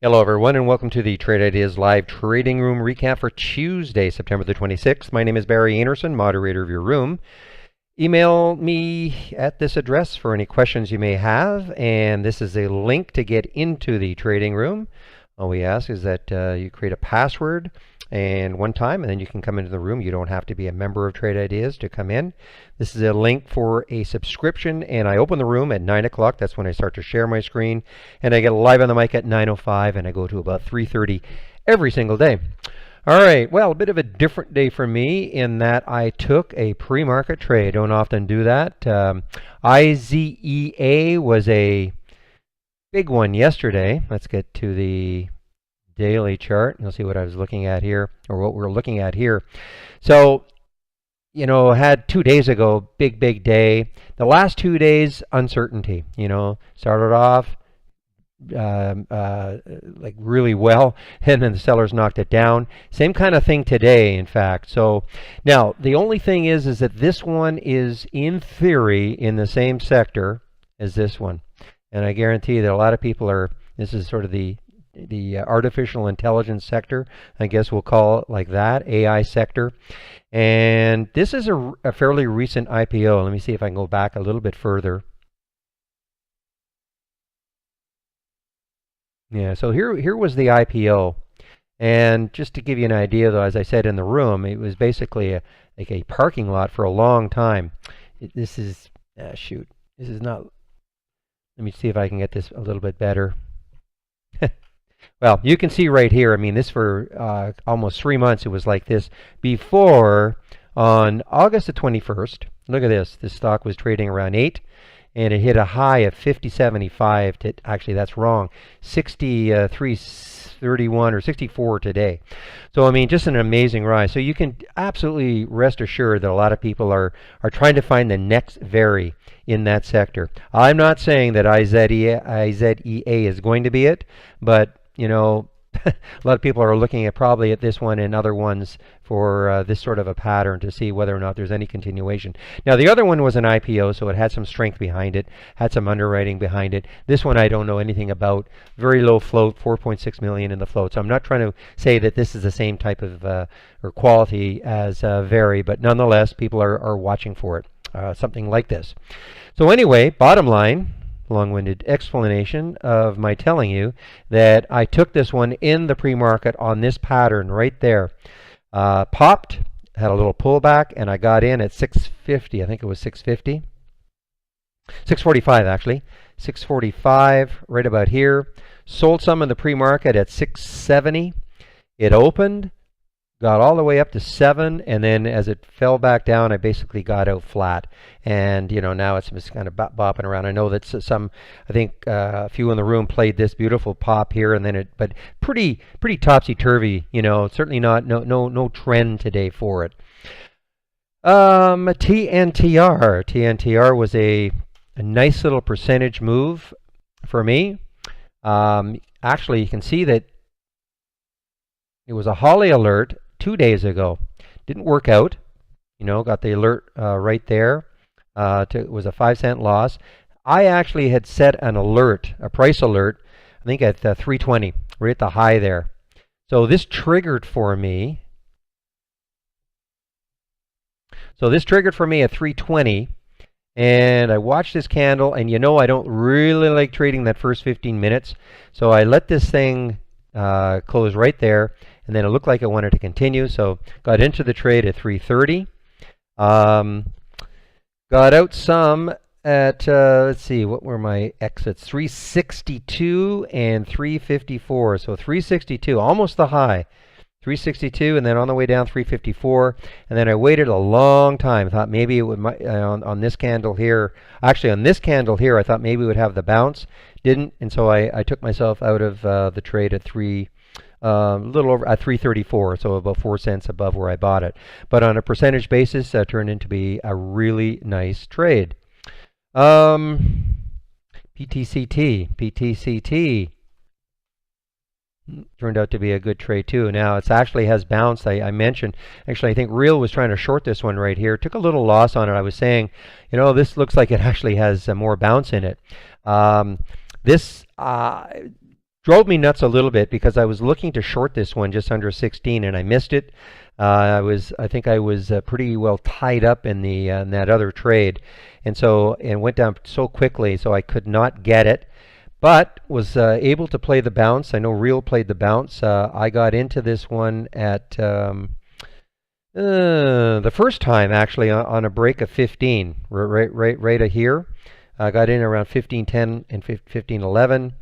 Hello everyone and welcome to the Trade Ideas Live Trading Room recap for Tuesday, September the 26th. My name is Barry Anderson, moderator of your room. Email me at this address for any questions you may have, and this is a link to get into the trading room. All we ask is that you create a password and one time, and then you can come into the room. You don't have to be a member of Trade Ideas to come in. This is a link for a subscription, and I open the room at 9 o'clock. That's when I start to share my screen, and I get live on the mic at 9:05, and I go to about 3:30 every single day. All right, well, a bit of a different day for me in that I took a pre-market trade. Don't often do that. IZEA was a big one yesterday. Let's get to the daily chart. You'll see what I was looking at here, or what we're looking at here. So, had 2 days ago, big day. The last 2 days, uncertainty. Started off like really well, and then the sellers knocked it down. Same kind of thing today, in fact. So now the only thing is that this one is in theory in the same sector as this one, and I guarantee that a lot of people are. This is sort of the artificial intelligence sector, I guess we'll call it like that, AI sector. And this is a fairly recent IPO. Let me see if I can go back a little bit further. Yeah, so here was the IPO. And just to give you an idea, though, as I said in the room, it was basically like a parking lot for a long time. This is, shoot, this is not, let me see if I can get this a little bit better. Well, you can see right here, I mean, this for almost 3 months, it was like this before on August the 21st. Look at this. This stock was trading around 8, and it hit a high of 50.75. Actually, that's wrong. 63.31 or 64 today. So, I mean, just an amazing rise. So you can absolutely rest assured that a lot of people are trying to find the next very in that sector. I'm not saying that IZEA is going to be it, but a lot of people are looking at probably at this one and other ones for this sort of a pattern to see whether or not there's any continuation. Now, the other one was an IPO, so it had some strength behind it, had some underwriting behind it. This one I don't know anything about. Very low float, 4.6 million in the float. So I'm not trying to say that this is the same type of or quality as Very, but nonetheless, people are watching for it, something like this. So anyway, bottom line, long-winded explanation of my telling you that I took this one in the pre-market on this pattern right there. Popped, had a little pullback, and I got in at 650. I think it was 650. 645 actually. 645, right about here. Sold some in the pre-market at 670. It opened, got all the way up to 7, and then as it fell back down, I basically got out flat. And now it's just kind of bopping around. I know that I think a few in the room played this beautiful pop here, and then but pretty topsy-turvy. Certainly not no trend today for it. TNTR was a nice little percentage move for me. Actually, you can see that it was a Holly alert 2 days ago. Didn't work out. Got the alert right there. It was a 5-cent loss. I actually had set an alert, a price alert, I think at 320, right at the high there. So this triggered for me. So this triggered for me at 320, and I watched this candle, and I don't really like trading that first 15 minutes. So I let this thing close right there, and then it looked like it wanted to continue, so got into the trade at 330. Got out some at, let's see, what were my exits? 362 and 354. So 362, almost the high. 362, and then on the way down 354, and then I waited a long time. Thought maybe it would on this candle here. Actually, on this candle here, I thought maybe it would have the bounce. Didn't, and so I took myself out of the trade at little over at 334, so about 4 cents above where I bought it. But on a percentage basis, turned into be a really nice trade. PTCT turned out to be a good trade too. Now it actually has bounced. I mentioned, actually I think Real was trying to short this one right here. Took a little loss on it. I was saying, this looks like it actually has more bounce in it. This drove me nuts a little bit because I was looking to short this one just under 16 and I missed it. I think I was pretty well tied up in the in that other trade, and so and went down so quickly, so I could not get it. But was able to play the bounce. I know Real played the bounce. I got into this one at the first time actually on a break of 15, right here. I got in around 15.10 and 15.11.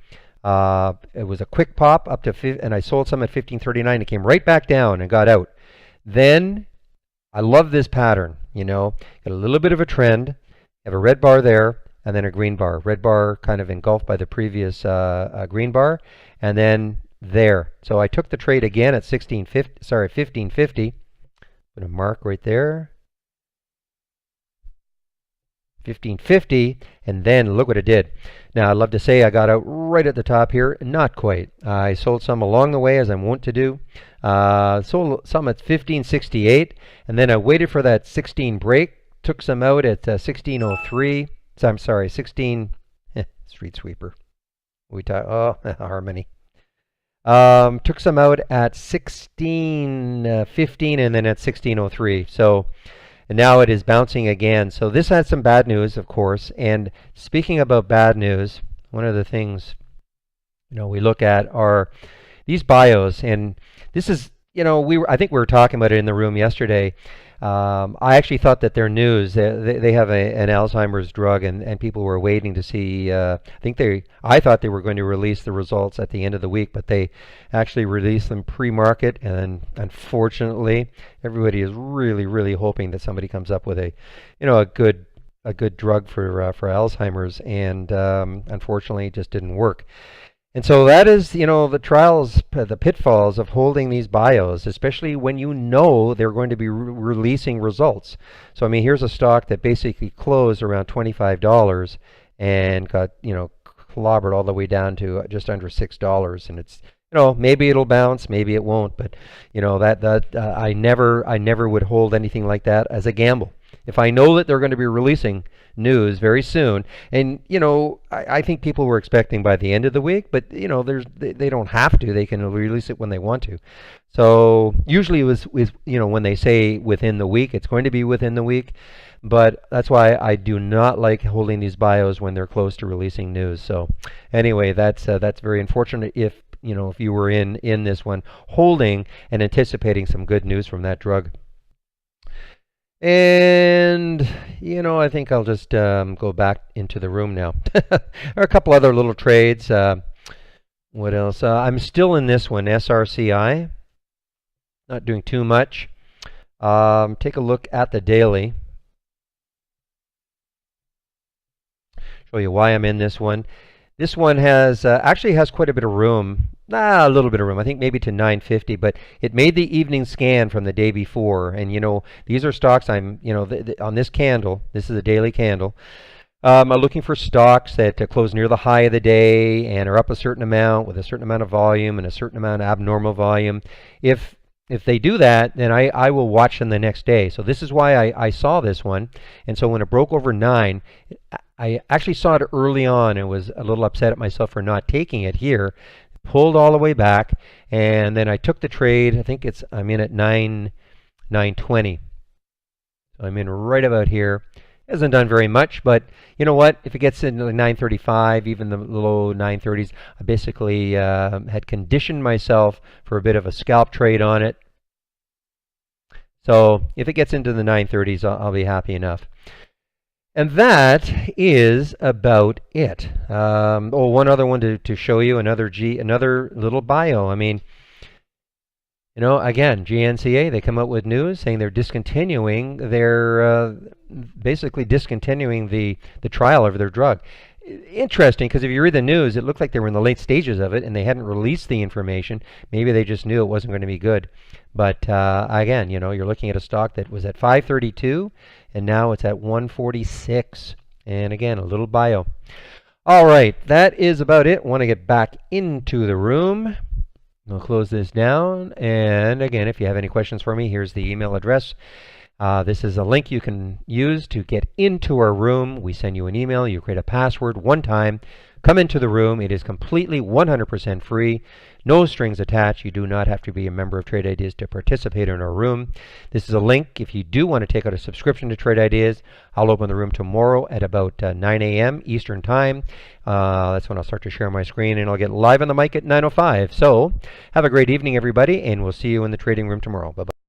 It was a quick pop up to, and I sold some at 15.39. It came right back down and got out. Then I love this pattern. You know, got a little bit of a trend. Have a red bar there, and then a green bar. Red bar kind of engulfed by the previous green bar, and then there. So I took the trade again at 15.50. Put a mark right there. 15.50, and then look what it did. Now I'd love to say I got out right at the top here, not quite. I sold some along the way, as I'm wont to do. Sold some at 15.68, and then I waited for that 16 break. Took some out at 16.03. So I'm sorry, 16. Street sweeper. Harmony. Took some out at 16.15 and then at 16.03. So and now it is bouncing again. So this had some bad news, of course. And speaking about bad news, one of the things we look at are these bios, and this is I think we were talking about it in the room yesterday. I actually thought that their news, they have an Alzheimer's drug, and people were waiting to see. I thought they were going to release the results at the end of the week, but they actually released them pre-market, and unfortunately, everybody is really, really hoping that somebody comes up with a good drug for Alzheimer's, and unfortunately, it just didn't work. And so that is, the trials, the pitfalls of holding these bios, especially when they're going to be releasing results. So, I mean, here's a stock that basically closed around $25 and got, clobbered all the way down to just under $6. And it's, maybe it'll bounce, maybe it won't. But, I never would hold anything like that as a gamble. If I know that they're going to be releasing news very soon, and I think people were expecting by the end of the week, but they don't have to. They can release it when they want to. So usually it was when they say within the week, it's going to be within the week. But that's why I do not like holding these bios when they're close to releasing news. So anyway, that's very unfortunate if you were in this one holding and anticipating some good news from that drug. And, I think I'll just go back into the room now. There are a couple other little trades. What else? I'm still in this one, SRCI. Not doing too much. Take a look at the daily. Show you why I'm in this one. This one has actually has quite a bit of room. A little bit of room. I think maybe to 950, but it made the evening scan from the day before. And these are stocks I'm on this candle. This is a daily candle. I'm looking for stocks that close near the high of the day and are up a certain amount with a certain amount of volume and a certain amount of abnormal volume. If they do that, then I will watch them the next day. So this is why I saw this one. And so when it broke over 9, I actually saw it early on and was a little upset at myself for not taking it here. Pulled all the way back, and then I took the trade. I think I'm in at 920. So I'm in right about here. Hasn't done very much, but you know what? If it gets into 935, even the low 930s, I basically had conditioned myself for a bit of a scalp trade on it. So if it gets into the 930s, I'll be happy enough. And that is about it. One other one to show you, another little bio. I mean, again, GNCA, they come out with news saying they're discontinuing basically discontinuing the trial of their drug. Interesting, because if you read the news, it looked like they were in the late stages of it and they hadn't released the information. Maybe they just knew it wasn't going to be good. But again, you're looking at a stock that was at 532 and now it's at 146. And again, a little bio. All right, that is about it. I want to get back into the room. I'll close this down. And again, if you have any questions for me, here's the email address. This is a link you can use to get into our room. We send you an email. You create a password one time. Come into the room. It is completely 100% free. No strings attached. You do not have to be a member of Trade Ideas to participate in our room. This is a link. If you do want to take out a subscription to Trade Ideas, I'll open the room tomorrow at about 9 a.m. Eastern Time. That's when I'll start to share my screen, and I'll get live on the mic at 9:05. So have a great evening, everybody, and we'll see you in the trading room tomorrow. Bye-bye.